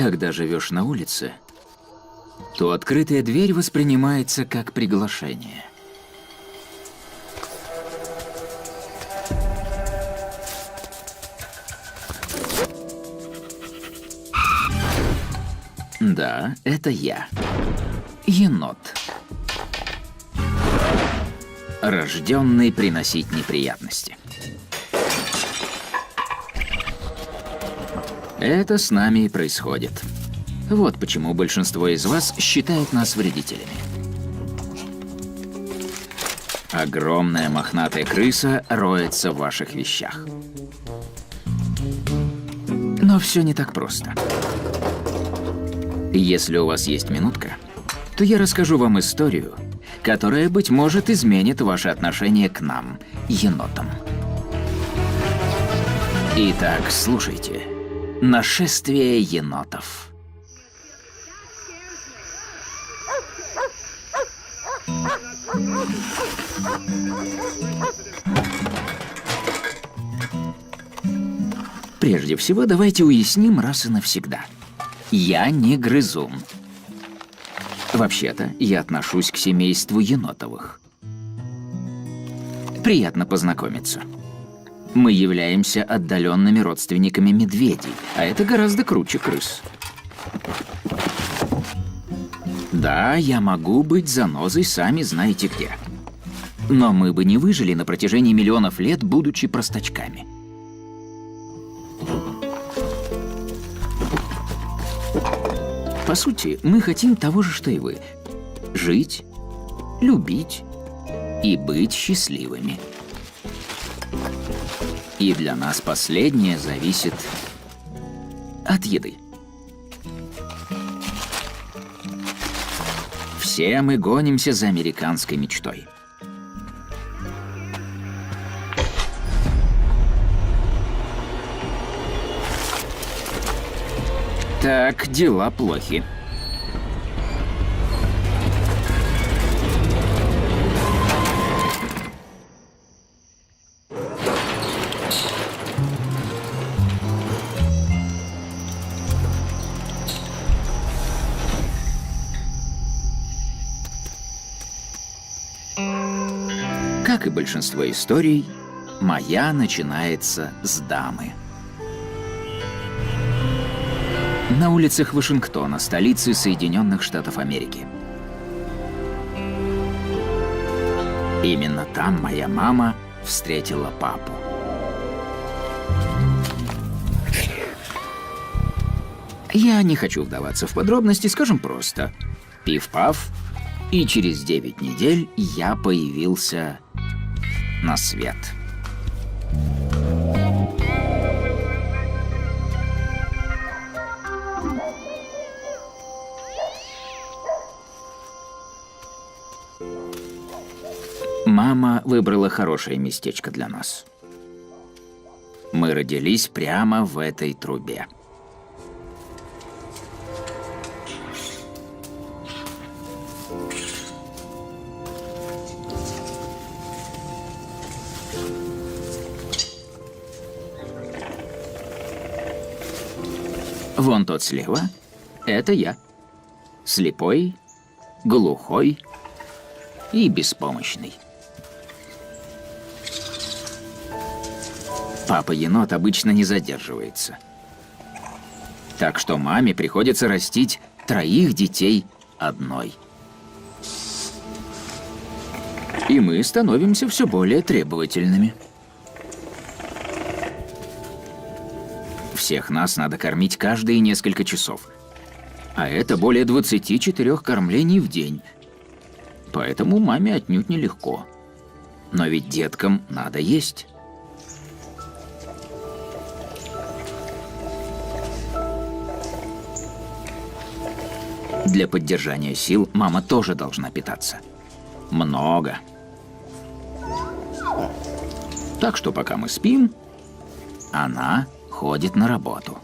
Когда живешь на улице, то открытая дверь воспринимается как приглашение. Да, это я. Енот. Рожденный приносить неприятности. Это с нами и происходит. Вот почему большинство из вас считает нас вредителями. Огромная мохнатая крыса роется в ваших вещах. Но все не так просто. Если у вас есть минутка, то я расскажу вам историю, которая, быть может, изменит ваше отношение к нам, енотам. Итак, слушайте. Нашествие енотов. Прежде всего, давайте уясним раз и навсегда. Я не грызун. Вообще-то, я отношусь к семейству енотовых. Приятно познакомиться. Мы являемся отдаленными родственниками медведей, а это гораздо круче крыс. Да, я могу быть занозой, сами знаете где. Но мы бы не выжили на протяжении миллионов лет, будучи простачками. По сути, мы хотим того же, что и вы. Жить, любить и быть счастливыми. И для нас последнее зависит от еды. Все мы гонимся за американской мечтой. Так, дела плохи. Как и большинство историй, моя начинается с дамы. На улицах Вашингтона, столицы Соединенных Штатов Америки. Именно там моя мама встретила папу. Я не хочу вдаваться в подробности, скажем просто. Пиф-паф, и через 9 недель я появился на свет. Мама выбрала хорошее местечко для нас. Мы родились прямо в этой трубе. Вон тот слева – это я. Слепой, глухой и беспомощный. Папа-енот обычно не задерживается. Так что маме приходится растить 3 детей одной. И мы становимся все более требовательными. Всех нас надо кормить каждые несколько часов. А это более 24 кормлений в день. Поэтому маме отнюдь нелегко. Но ведь деткам надо есть. Для поддержания сил мама тоже должна питаться. Много. Так что пока мы спим, она ходит на работу.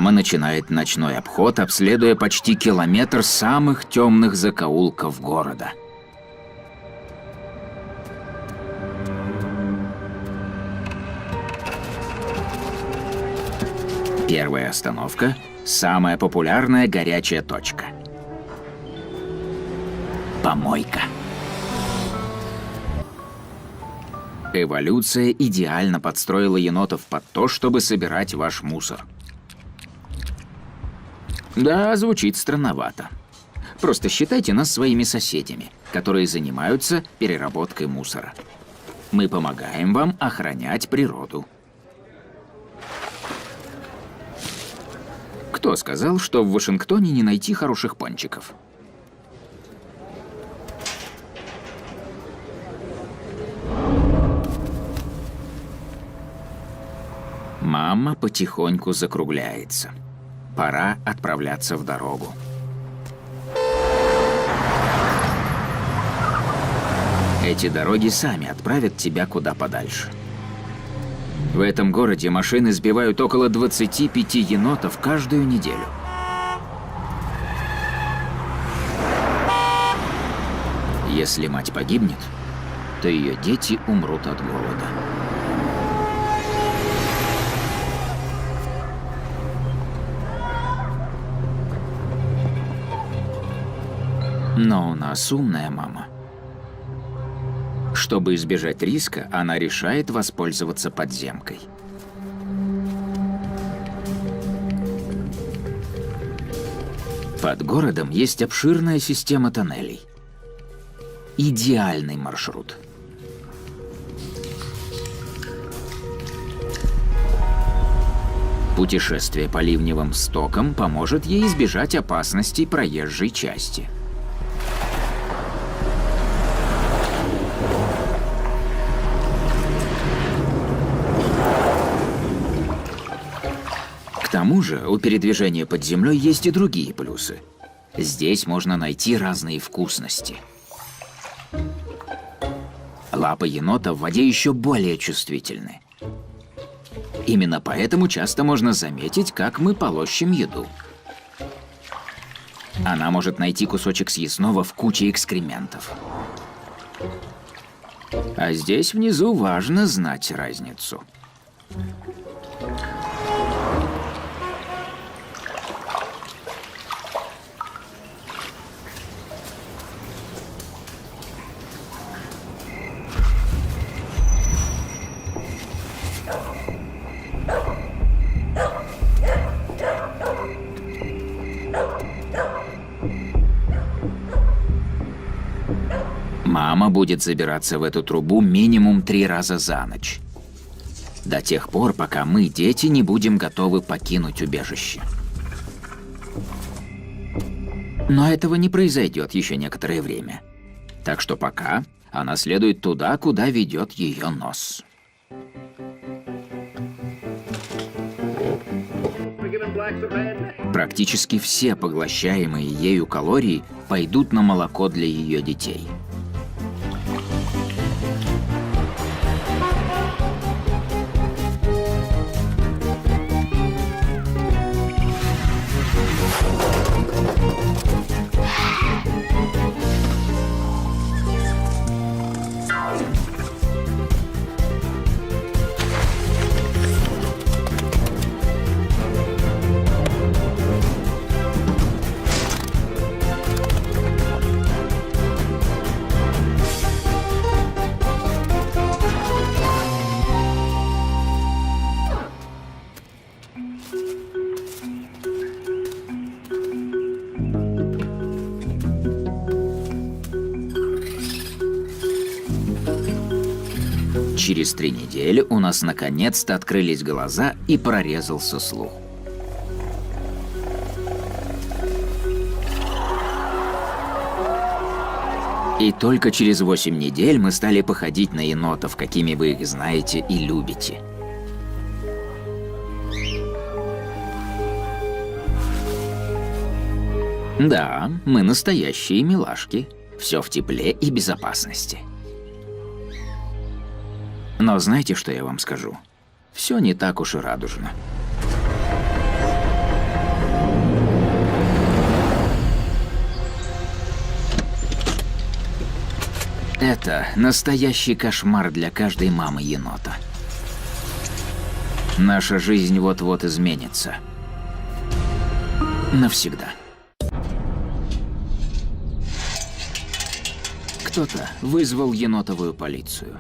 Мама начинает ночной обход, обследуя почти километр самых темных закоулков города. Первая остановка – самая популярная горячая точка. Помойка. Эволюция идеально подстроила енотов под то, чтобы собирать ваш мусор. Да, звучит странновато. Просто считайте нас своими соседями, которые занимаются переработкой мусора. Мы помогаем вам охранять природу. Кто сказал, что в Вашингтоне не найти хороших пончиков? Мама потихоньку закругляется. Пора отправляться в дорогу. Эти дороги сами отправят тебя куда подальше. В этом городе машины сбивают около 25 енотов каждую неделю. Если мать погибнет, то ее дети умрут от голода. Но у нас умная мама. Чтобы избежать риска, она решает воспользоваться подземкой. Под городом есть обширная система тоннелей. Идеальный маршрут. Путешествие по ливневым стокам поможет ей избежать опасностей проезжей части. К тому же у передвижения под землей есть и другие плюсы. Здесь можно найти разные вкусности. Лапы енота в воде еще более чувствительны. Именно поэтому часто можно заметить, как мы полощем еду. Она может найти кусочек съестного в куче экскрементов. А здесь внизу важно знать разницу. Мама будет забираться в эту трубу минимум 3 раза за ночь. До тех пор, пока мы, дети, не будем готовы покинуть убежище. Но этого не произойдет еще некоторое время. Так что пока она следует туда, куда ведет ее нос. Практически все поглощаемые ею калории пойдут на молоко для ее детей. Через 3 недели у нас наконец-то открылись глаза и прорезался слух. И только через 8 недель мы стали походить на енотов, какими вы их знаете и любите. Да, мы настоящие милашки. Все в тепле и безопасности. Но знаете, что я вам скажу? Все не так уж и радужно. Это настоящий кошмар для каждой мамы енота. Наша жизнь вот-вот изменится. Навсегда. Кто-то вызвал енотовую полицию.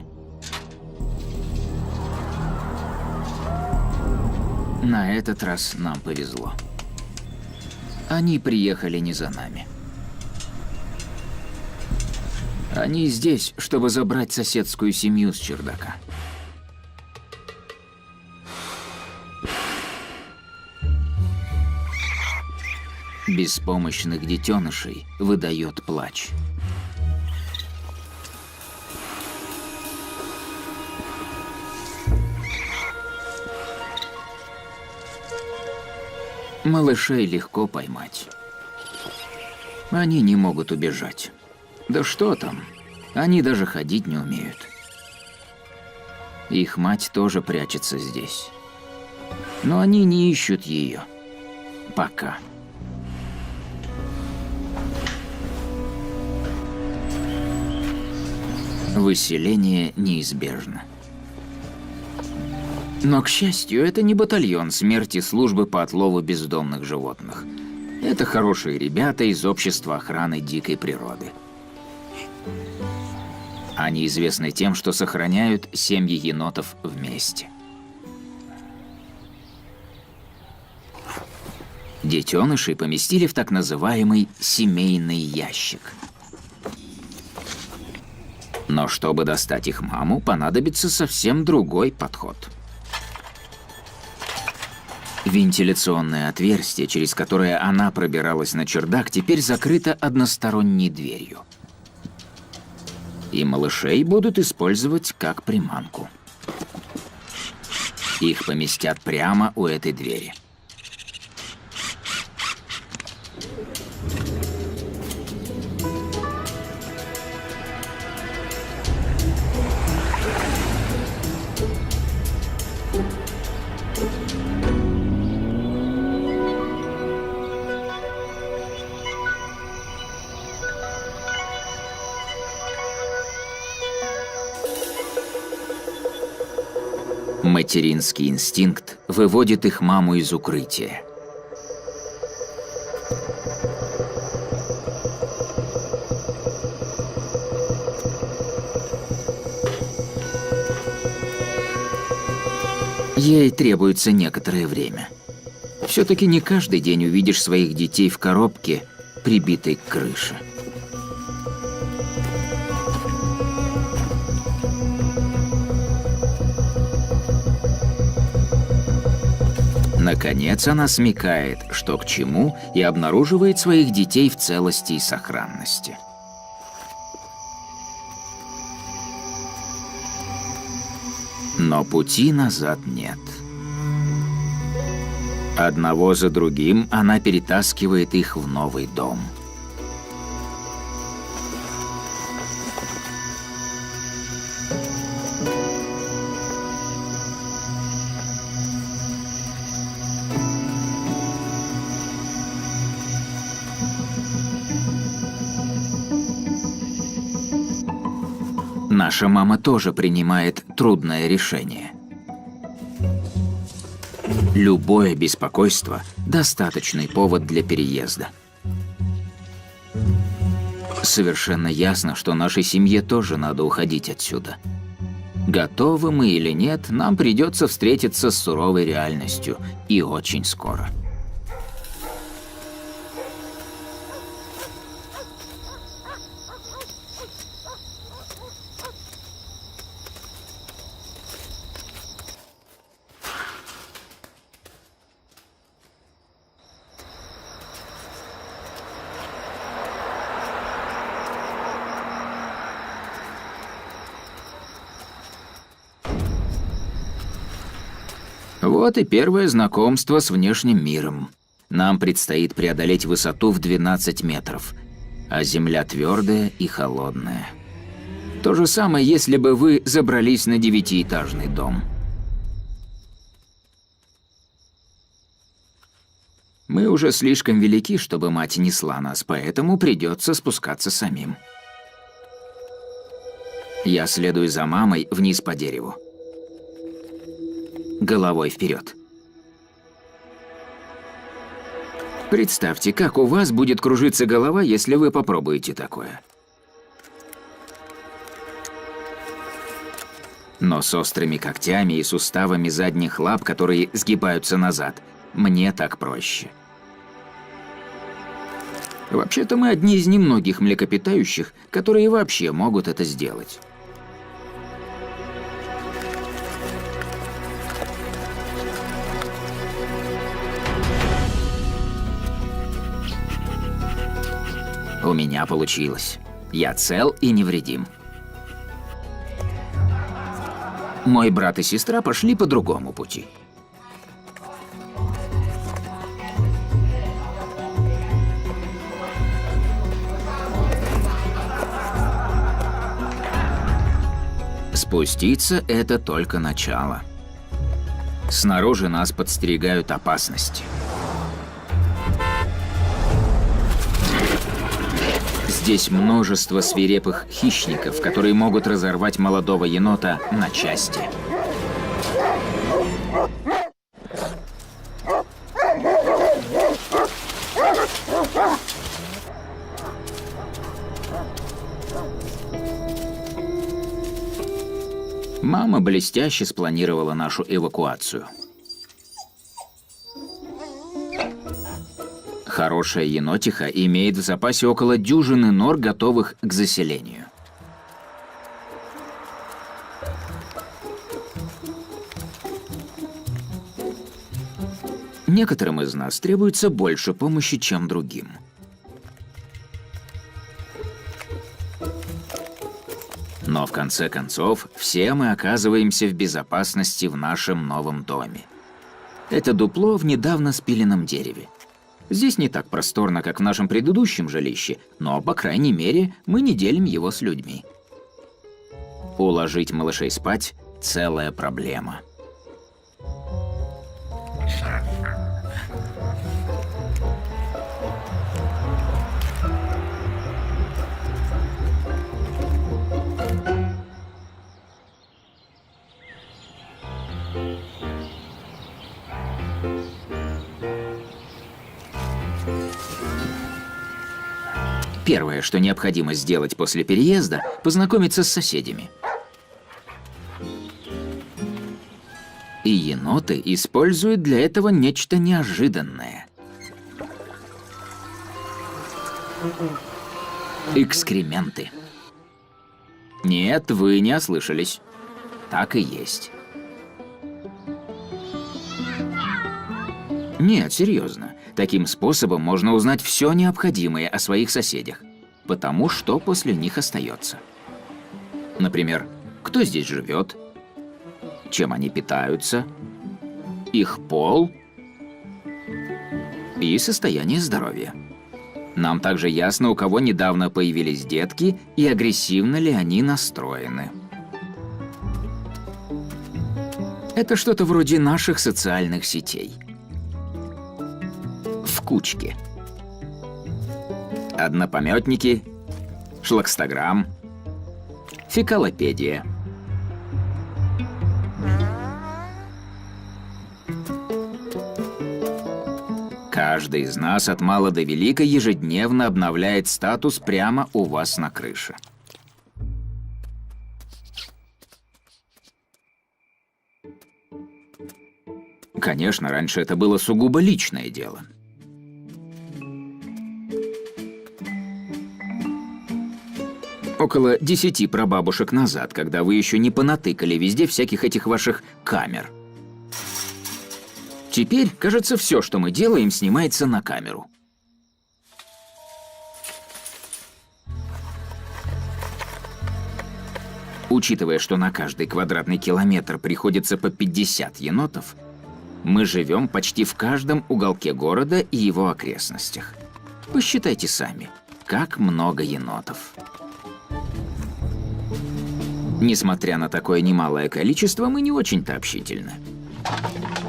На этот раз нам повезло. Они приехали не за нами. Они здесь, чтобы забрать соседскую семью с чердака. Беспомощных детенышей выдает плач. Малышей легко поймать. Они не могут убежать. Да что там, они даже ходить не умеют. Их мать тоже прячется здесь. Но они не ищут ее. Пока. Выселение неизбежно. Но, к счастью, это не батальон смерти службы по отлову бездомных животных. Это хорошие ребята из общества охраны дикой природы. Они известны тем, что сохраняют семьи енотов вместе. Детенышей поместили в так называемый семейный ящик. Но чтобы достать их маму, понадобится совсем другой подход. Вентиляционное отверстие, через которое она пробиралась на чердак, теперь закрыто односторонней дверью. И малышей будут использовать как приманку. Их поместят прямо у этой двери. Материнский инстинкт выводит их маму из укрытия. Ей требуется некоторое время. Все-таки не каждый день увидишь своих детей в коробке, прибитой к крыше. Наконец она смекает, что к чему, и обнаруживает своих детей в целости и сохранности. Но пути назад нет. Одного за другим она перетаскивает их в новый дом. Наша мама тоже принимает трудное решение. Любое беспокойство – достаточный повод для переезда. Совершенно ясно, что нашей семье тоже надо уходить отсюда. Готовы мы или нет, нам придется встретиться с суровой реальностью, и очень скоро. Вот и первое знакомство с внешним миром. Нам предстоит преодолеть высоту в 12 метров, а земля твердая и холодная. То же самое, если бы вы забрались на 9-этажный дом. Мы уже слишком велики, чтобы мать несла нас, поэтому придется спускаться самим. Я следую за мамой вниз по дереву. Головой вперед. Представьте, как у вас будет кружиться голова, если вы попробуете такое. Но с острыми когтями и суставами задних лап, которые сгибаются назад, мне так проще. Вообще-то мы одни из немногих млекопитающих, которые вообще могут это сделать. У меня получилось. Я цел и невредим. Мой брат и сестра пошли по другому пути. Спуститься – это только начало. Снаружи нас подстерегают опасности. Здесь множество свирепых хищников, которые могут разорвать молодого енота на части. Мама блестяще спланировала нашу эвакуацию. Хорошая енотиха имеет в запасе около дюжины нор, готовых к заселению. Некоторым из нас требуется больше помощи, чем другим. Но в конце концов, все мы оказываемся в безопасности в нашем новом доме. Это дупло в недавно спиленном дереве. Здесь не так просторно, как в нашем предыдущем жилище, но, по крайней мере, мы не делим его с людьми. Уложить малышей спать – целая проблема. Первое, что необходимо сделать после переезда – познакомиться с соседями. И еноты используют для этого нечто неожиданное. Экскременты. Нет, вы не ослышались. Так и есть. Нет, серьезно. Таким способом можно узнать все необходимое о своих соседях, потому что после них остается. Например, кто здесь живет, чем они питаются, их пол и состояние здоровья. Нам также ясно, у кого недавно появились детки и агрессивно ли они настроены. Это что-то вроде наших социальных сетей. В кучке. Однопомётники, шлакстаграм, фекалопедия. Каждый из нас от мала до велика ежедневно обновляет статус прямо у вас на крыше. Конечно, раньше это было сугубо личное дело. Около 10 прабабушек назад, когда вы еще не понатыкали везде всяких этих ваших камер. Теперь, кажется, все, что мы делаем, снимается на камеру. Учитывая, что на каждый квадратный километр приходится по 50 енотов, мы живем почти в каждом уголке города и его окрестностях. Посчитайте сами, как много енотов. Несмотря на такое немалое количество, мы не очень-то общительны.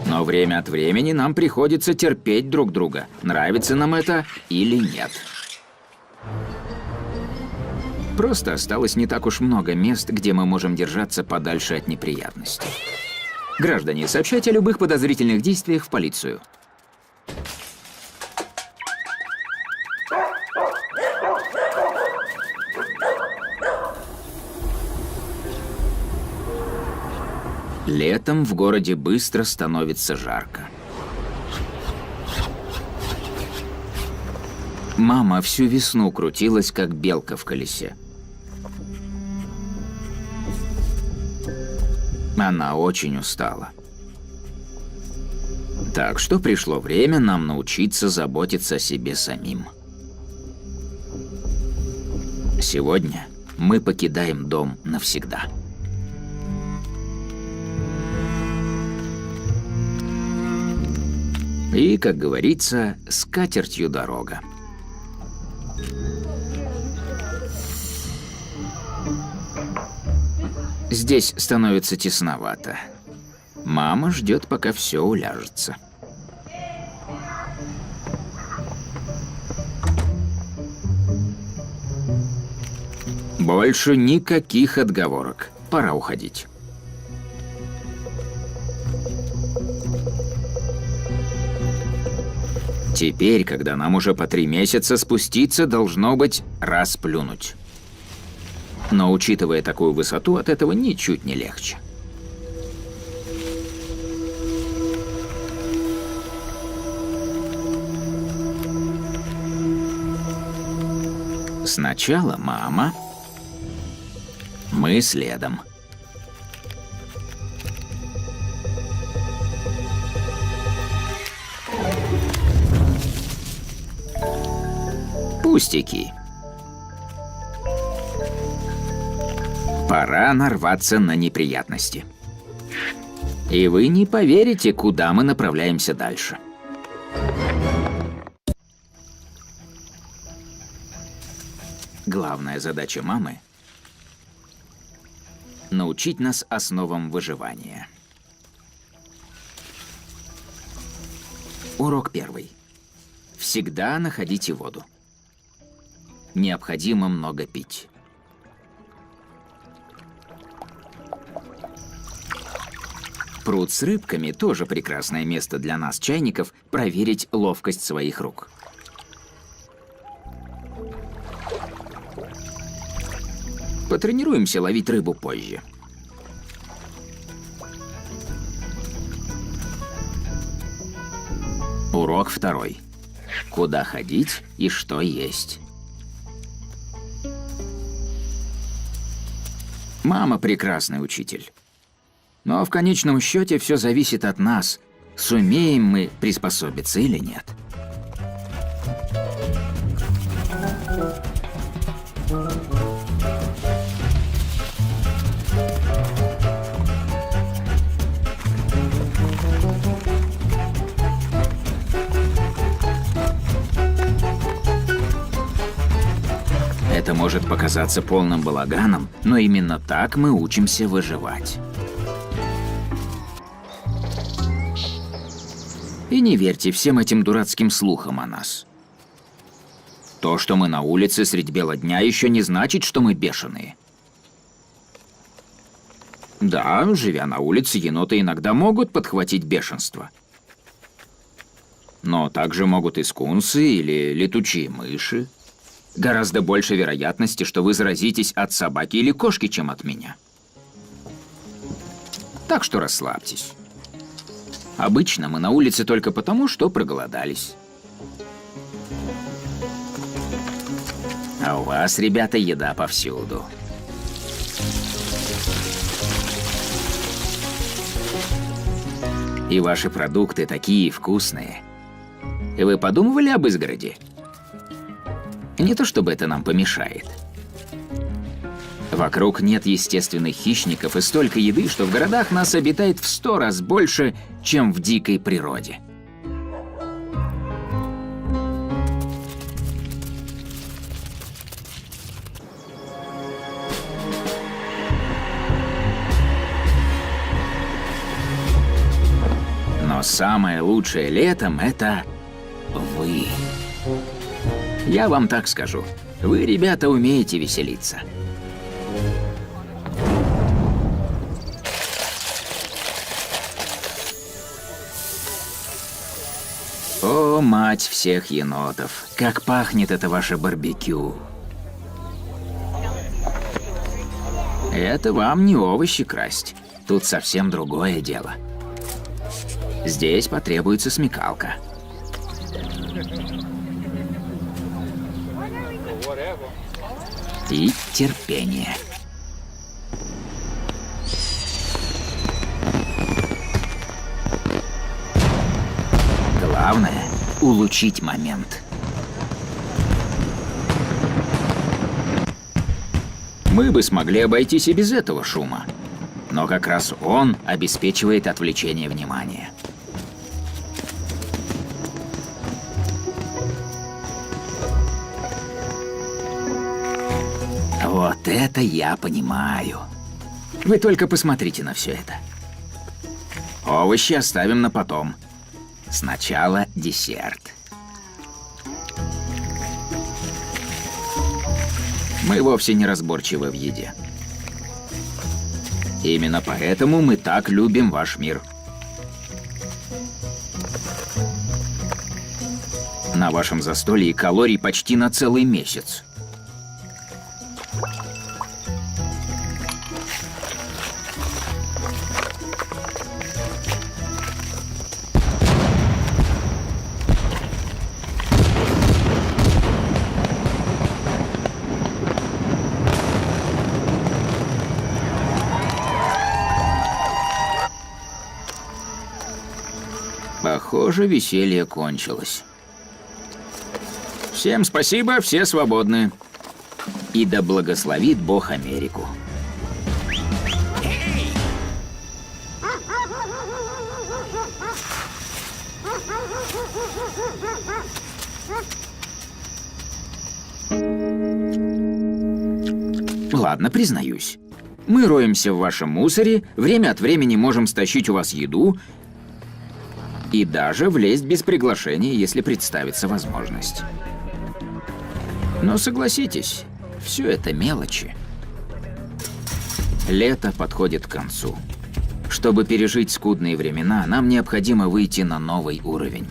Но время от времени нам приходится терпеть друг друга, нравится нам это или нет. Просто осталось не так уж много мест, где мы можем держаться подальше от неприятностей. Граждане, сообщайте о любых подозрительных действиях в полицию. Летом в городе быстро становится жарко. Мама всю весну крутилась, как белка в колесе. Она очень устала. Так что пришло время нам научиться заботиться о себе самим. Сегодня мы покидаем дом навсегда. И, как говорится, с катертью дорога. Здесь становится тесновато. Мама ждет, пока все уляжется. Больше никаких отговорок. Пора уходить. Теперь, когда нам уже по 3 месяца, спуститься должно быть расплюнуть. Но, учитывая такую высоту, от этого ничуть не легче. Сначала мама, мы следом. Пустяки. Пора нарваться на неприятности. И вы не поверите, куда мы направляемся дальше. Главная задача мамы – научить нас основам выживания. Урок 1. Всегда находите воду. Необходимо много пить. Пруд с рыбками – тоже прекрасное место для нас, чайников, проверить ловкость своих рук. Потренируемся ловить рыбу позже. Урок 2. Куда ходить и что есть. Мама прекрасный учитель. Но в конечном счете все зависит от нас, сумеем мы приспособиться или нет. Это может показаться полным балаганом, но именно так мы учимся выживать. И не верьте всем этим дурацким слухам о нас. То, что мы на улице средь бела дня, еще не значит, что мы бешеные. Да, живя на улице, еноты иногда могут подхватить бешенство. Но также могут и скунсы или летучие мыши. Гораздо больше вероятности, что вы заразитесь от собаки или кошки, чем от меня. Так что расслабьтесь. Обычно мы на улице только потому, что проголодались. А у вас, ребята, еда повсюду. И ваши продукты такие вкусные. И вы подумывали об изгороди? Не то чтобы это нам помешает. Вокруг нет естественных хищников и столько еды, что в городах нас обитает в 100 раз больше, чем в дикой природе. Но самое лучшее летом – это вы. Я вам так скажу. Вы, ребята, умеете веселиться. О, мать всех енотов, как пахнет это ваше барбекю. Это вам не овощи красть. Тут совсем другое дело. Здесь потребуется смекалка. И терпение. Главное – улучшить момент. Мы бы смогли обойтись и без этого шума. Но как раз он обеспечивает отвлечение внимания. Вот это я понимаю. Вы только посмотрите на все это. Овощи оставим на потом. Сначала десерт. Мы вовсе не разборчивы в еде. Именно поэтому мы так любим ваш мир. На вашем застолье калорий почти на целый месяц. Похоже, веселье кончилось. Всем спасибо, все свободны. И да благословит Бог Америку. Ладно, признаюсь. Мы роемся в вашем мусоре, время от времени можем стащить у вас еду и даже влезть без приглашения, если представится возможность. Но согласитесь, все это мелочи. Лето подходит к концу. Чтобы пережить скудные времена, нам необходимо выйти на новый уровень.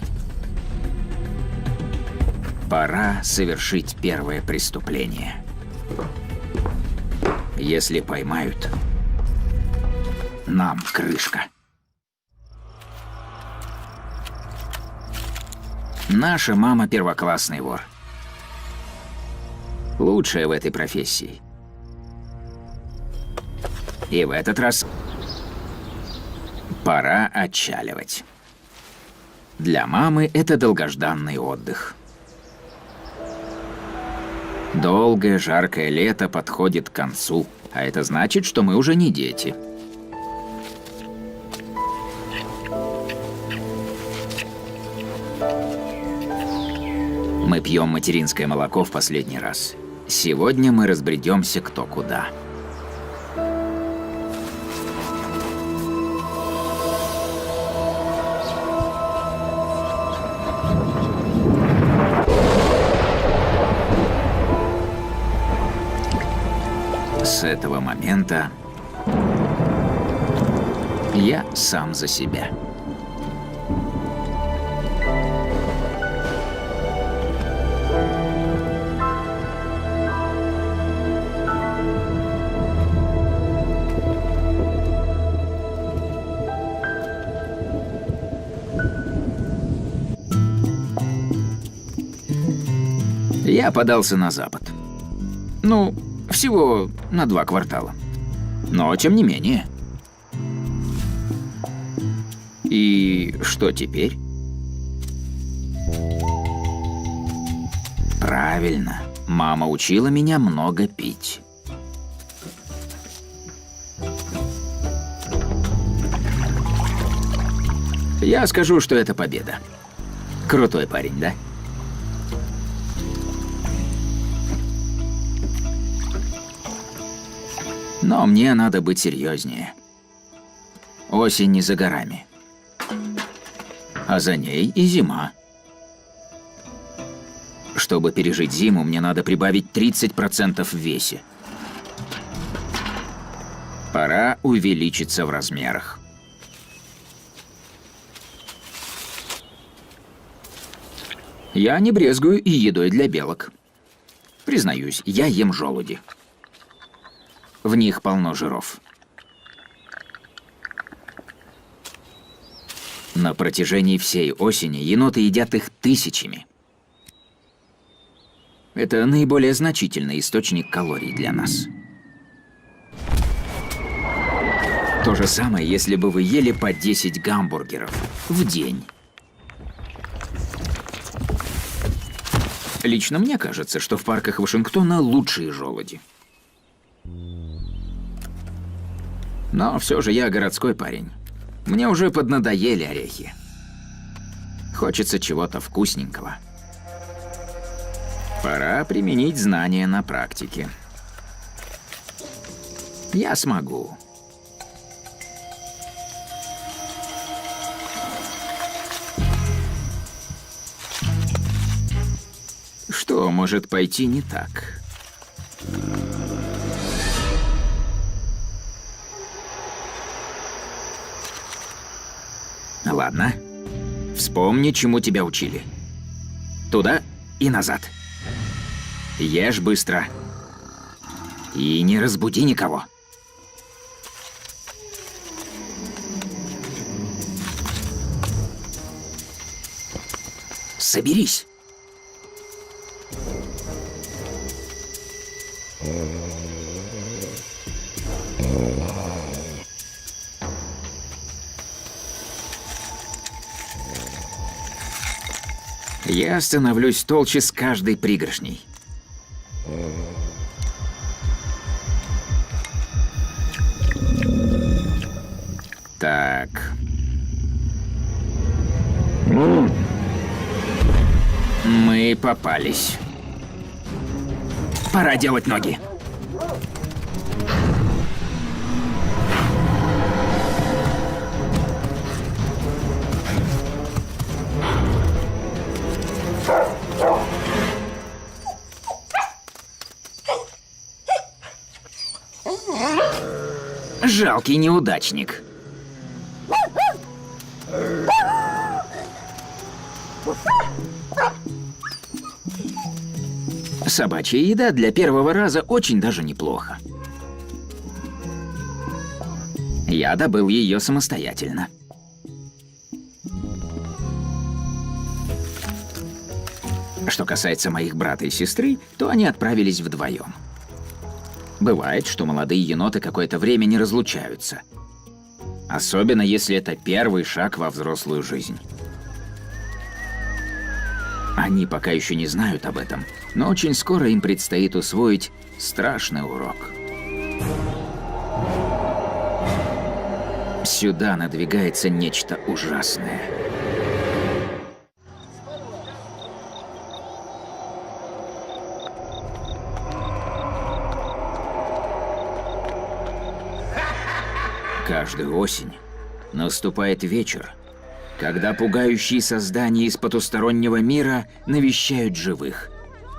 Пора совершить первое преступление. Если поймают, нам крышка. Наша мама первоклассный вор. Лучшая в этой профессии. И в этот раз пора отчаливать. Для мамы это долгожданный отдых. Долгое жаркое лето подходит к концу, а это значит, что мы уже не дети. Мы пьем материнское молоко в последний раз. Сегодня мы разбредемся кто куда. С этого момента я сам за себя. Я подался на запад. Ну, всего на 2 квартала. Но тем не менее. И что теперь? Правильно. Мама учила меня много пить. Я скажу, что это победа. Крутой парень, да? Но мне надо быть серьезнее. Осень не за горами. А за ней и зима. Чтобы пережить зиму, мне надо прибавить 30% в весе. Пора увеличиться в размерах. Я не брезгую и едой для белок. Признаюсь, я ем желуди. В них полно жиров. На протяжении всей осени еноты едят их тысячами. Это наиболее значительный источник калорий для нас. То же самое, если бы вы ели по 10 гамбургеров в день. Лично мне кажется, что в парках Вашингтона лучшие желуди. Но все же я городской парень. Мне уже поднадоели орехи. Хочется чего-то вкусненького. Пора применить знания на практике. Я смогу. Что может пойти не так? Ладно. Вспомни, чему тебя учили. Туда и назад. Ешь быстро. И не разбуди никого. Соберись. Я становлюсь толще с каждой пригоршней. Так. Мы попались. Пора делать ноги. Жалкий неудачник. Собачья еда для первого раза очень даже неплохо. Я добыл ее самостоятельно. Что касается моих брата и сестры, то они отправились вдвоем. Бывает, что молодые еноты какое-то время не разлучаются. Особенно, если это первый шаг во взрослую жизнь. Они пока еще не знают об этом, но очень скоро им предстоит усвоить страшный урок. Сюда надвигается нечто ужасное. Каждую осень наступает вечер, когда пугающие создания из потустороннего мира навещают живых,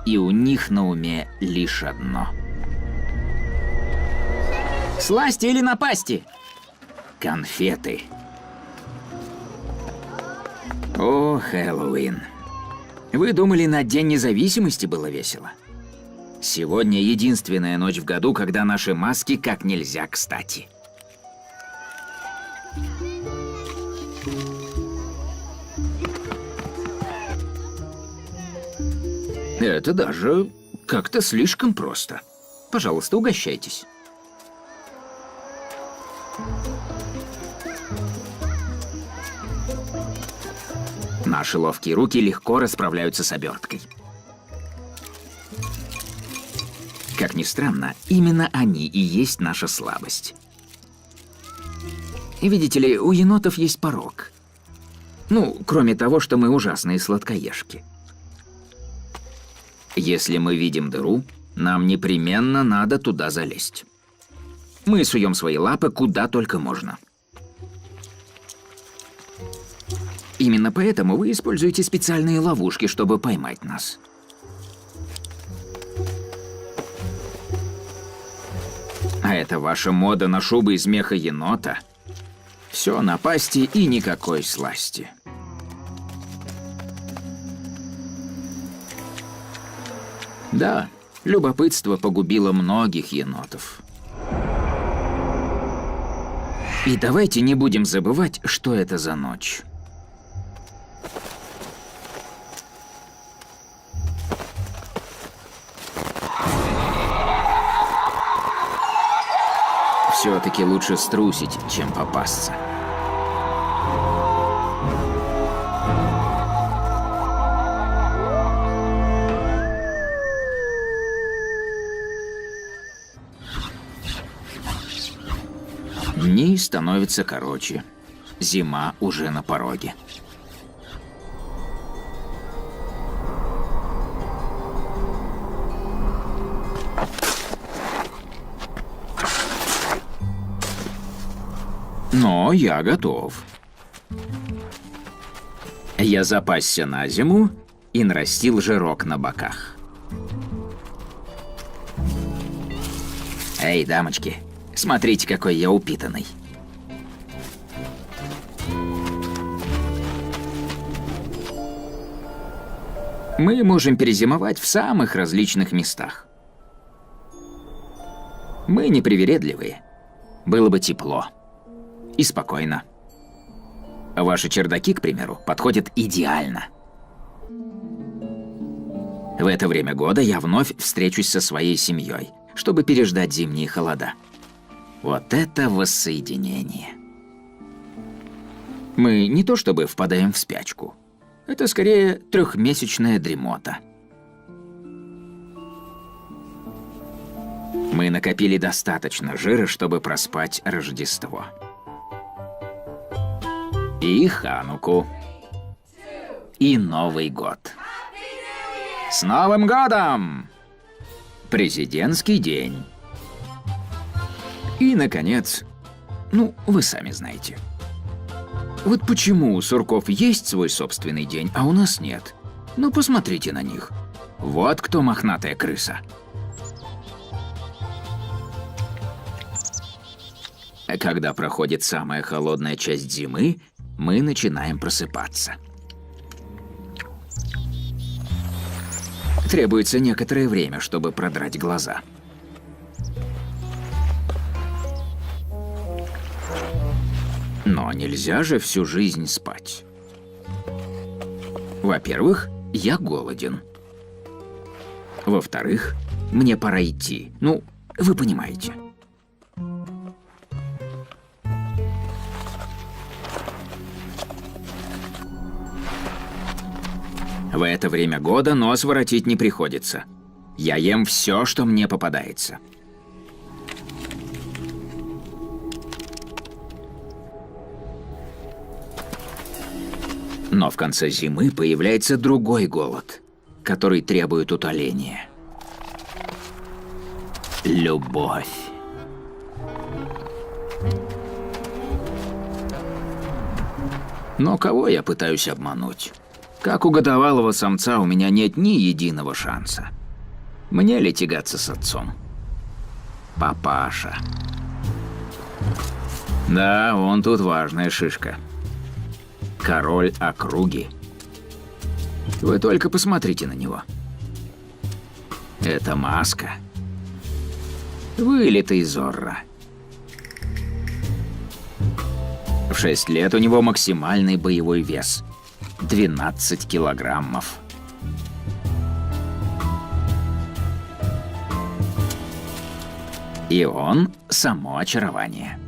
и у них на уме лишь одно. Сласти или напасти? Конфеты. О, Хэллоуин. Вы думали, на День независимости было весело? Сегодня единственная ночь в году, когда наши маски как нельзя кстати. Это даже как-то слишком просто. Пожалуйста, угощайтесь. Наши ловкие руки легко расправляются с оберткой. Как ни странно, именно они и есть наша слабость. Видите ли, у енотов есть порок. Ну, кроме того, что мы ужасные сладкоежки. Если мы видим дыру, нам непременно надо туда залезть. Мы суем свои лапы куда только можно. Именно поэтому вы используете специальные ловушки, чтобы поймать нас. это ваша мода на шубы из меха енота. Все на пасти и никакой сласти. Да, любопытство погубило многих енотов. И давайте не будем забывать, что это за ночь. Все-таки лучше струсить, чем попасться. Дни становятся короче. Зима уже на пороге. Но я готов. Я запасся на зиму и нарастил жирок на боках. Эй, дамочки, смотрите, какой я упитанный. Мы можем перезимовать в самых различных местах. Мы непривередливые. Было бы тепло. И спокойно. Ваши чердаки, к примеру, подходят идеально. В это время года я вновь встречусь со своей семьей, чтобы переждать зимние холода. Вот это воссоединение. Мы не то чтобы впадаем в спячку. Это скорее трехмесячная дремота. Мы накопили достаточно жира, чтобы проспать Рождество. И Хануку. И Новый год. С Новым годом! Президентский день. И, наконец, вы сами знаете. Вот почему у сурков есть свой собственный день, а у нас нет? Посмотрите на них. Вот кто мохнатая крыса. Когда проходит самая холодная часть зимы, мы начинаем просыпаться. Требуется некоторое время, чтобы продрать глаза. Но нельзя же всю жизнь спать. Во-первых, я голоден. Во-вторых, мне пора идти. Вы понимаете. В это время года нос воротить не приходится. Я ем все, что мне попадается. Но в конце зимы появляется другой голод, который требует утоления. Любовь. Но кого я пытаюсь обмануть? Как у годовалого самца у меня нет ни единого шанса. Мне ли тягаться с отцом? Папаша. Да, он тут важная шишка. Король округи. Вы только посмотрите на него. Это маска. Вылитый Зорро. В 6 лет у него максимальный боевой вес. 12 килограммов. И он само очарование.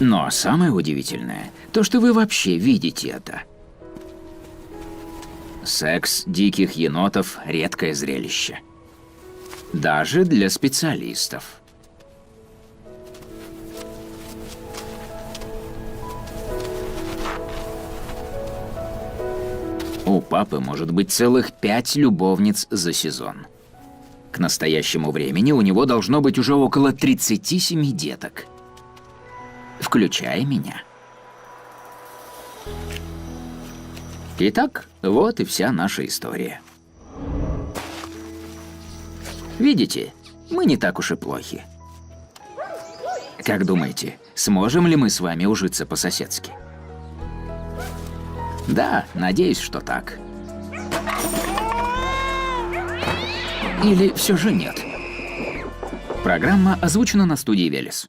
Но самое удивительное, то, что вы вообще видите это. Секс диких енотов – редкое зрелище. Даже для специалистов. У папы может быть целых 5 любовниц за сезон. К настоящему времени у него должно быть уже около 37 деток. Включая меня. Итак, вот и вся наша история. Видите, мы не так уж и плохи. Как думаете, сможем ли мы с вами ужиться по-соседски? Да, надеюсь, что так. Или все же нет? Программа озвучена на студии Велес.